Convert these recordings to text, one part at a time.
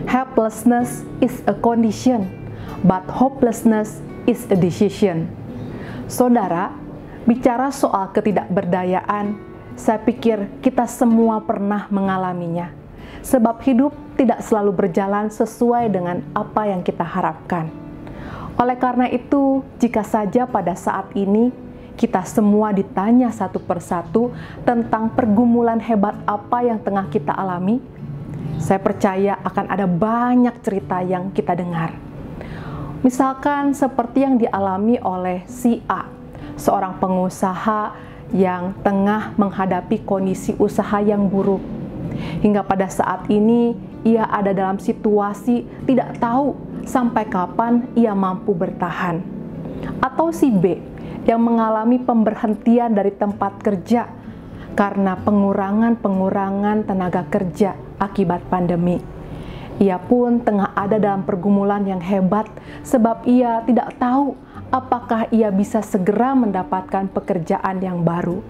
Helplessness is a condition, but hopelessness is a decision. Saudara, bicara soal ketidakberdayaan, saya pikir kita semua pernah mengalaminya. Sebab hidup tidak selalu berjalan sesuai dengan apa yang kita harapkan. Oleh karena itu, jika saja pada saat ini kita semua ditanya satu persatu tentang pergumulan hebat apa yang tengah kita alami, saya percaya akan ada banyak cerita yang kita dengar. Misalkan seperti yang dialami oleh si A, seorang pengusaha yang tengah menghadapi kondisi usaha yang buruk. Hingga pada saat ini ia ada dalam situasi tidak tahu sampai kapan ia mampu bertahan. Atau si B yang mengalami pemberhentian dari tempat kerja karena pengurangan tenaga kerja akibat pandemi. Ia pun tengah ada dalam pergumulan yang hebat sebab ia tidak tahu apakah ia bisa segera mendapatkan pekerjaan yang baru.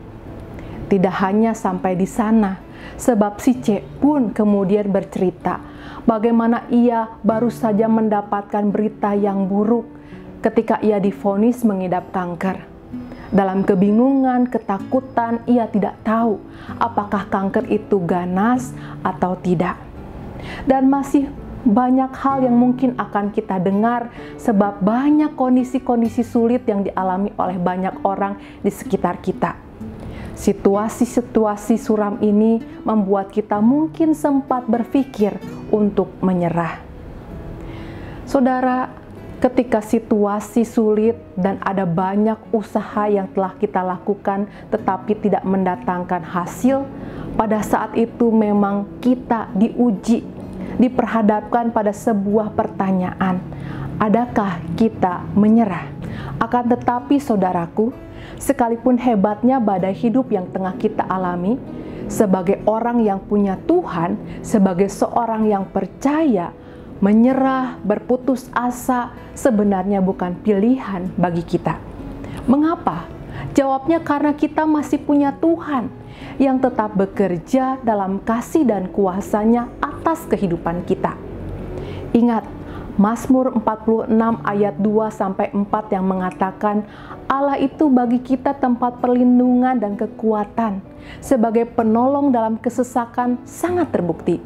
Tidak hanya sampai di sana, sebab si C pun kemudian bercerita bagaimana ia baru saja mendapatkan berita yang buruk ketika ia divonis mengidap kanker. Dalam kebingungan, ketakutan, ia tidak tahu apakah kanker itu ganas atau tidak. Dan masih banyak hal yang mungkin akan kita dengar sebab banyak kondisi-kondisi sulit yang dialami oleh banyak orang di sekitar kita. Situasi-situasi suram ini membuat kita mungkin sempat berpikir untuk menyerah. Saudara, ketika situasi sulit dan ada banyak usaha yang telah kita lakukan tetapi tidak mendatangkan hasil, pada saat itu memang kita diuji, diperhadapkan pada sebuah pertanyaan, adakah kita menyerah? Akan tetapi saudaraku, sekalipun hebatnya badai hidup yang tengah kita alami, sebagai orang yang punya Tuhan, sebagai seorang yang percaya, menyerah, berputus asa sebenarnya bukan pilihan bagi kita. Mengapa? Jawabnya karena kita masih punya Tuhan yang tetap bekerja dalam kasih dan kuasa-Nya atas kehidupan kita. Ingat, Mazmur 46 ayat 2-4 yang mengatakan, Allah itu bagi kita tempat perlindungan dan kekuatan, sebagai penolong dalam kesesakan sangat terbukti.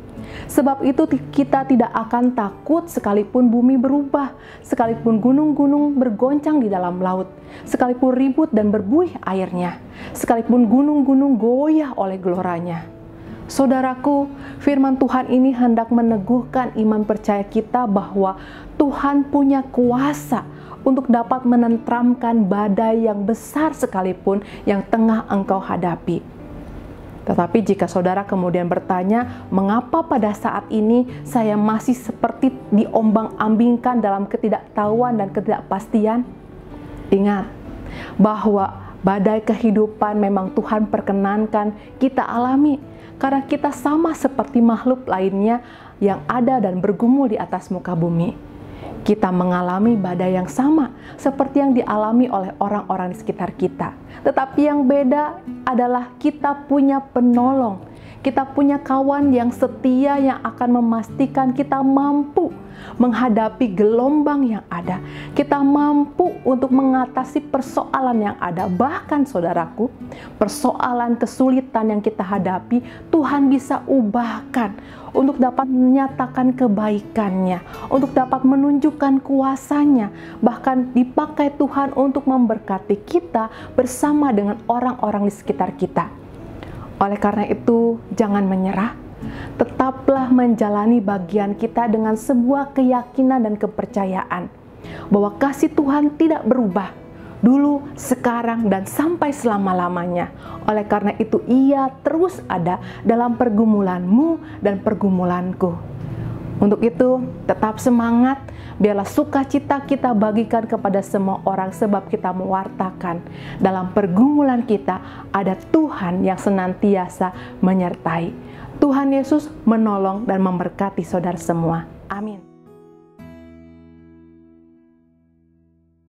Sebab itu kita tidak akan takut sekalipun bumi berubah, sekalipun gunung-gunung bergoncang di dalam laut, sekalipun ribut dan berbuih airnya, sekalipun gunung-gunung goyah oleh geloranya. Saudaraku, firman Tuhan ini hendak meneguhkan iman percaya kita bahwa Tuhan punya kuasa untuk dapat menenteramkan badai yang besar sekalipun yang tengah engkau hadapi. Tetapi jika saudara kemudian bertanya, mengapa pada saat ini saya masih seperti diombang-ambingkan dalam ketidaktahuan dan ketidakpastian? Ingat bahwa badai kehidupan memang Tuhan perkenankan kita alami, karena kita sama seperti makhluk lainnya yang ada dan bergumul di atas muka bumi. Kita mengalami badai yang sama seperti yang dialami oleh orang-orang di sekitar kita. Tetapi yang beda adalah kita punya penolong. Kita punya kawan yang setia yang akan memastikan kita mampu menghadapi gelombang yang ada. Kita mampu untuk mengatasi persoalan yang ada. Bahkan saudaraku, persoalan kesulitan yang kita hadapi, Tuhan bisa ubahkan untuk dapat menyatakan kebaikannya, untuk dapat menunjukkan kuasa-Nya, bahkan dipakai Tuhan untuk memberkati kita bersama dengan orang-orang di sekitar kita. Oleh karena itu, jangan menyerah. Tetaplah menjalani bagian kita dengan sebuah keyakinan dan kepercayaan bahwa kasih Tuhan tidak berubah dulu, sekarang, dan sampai selama-lamanya. Oleh karena itu, Ia terus ada dalam pergumulanmu dan pergumulanku. Untuk itu, tetap semangat. Biarlah sukacita kita bagikan kepada semua orang, sebab kita mewartakan dalam pergumulan kita ada Tuhan yang senantiasa menyertai. Tuhan Yesus menolong dan memberkati saudara semua. Amin.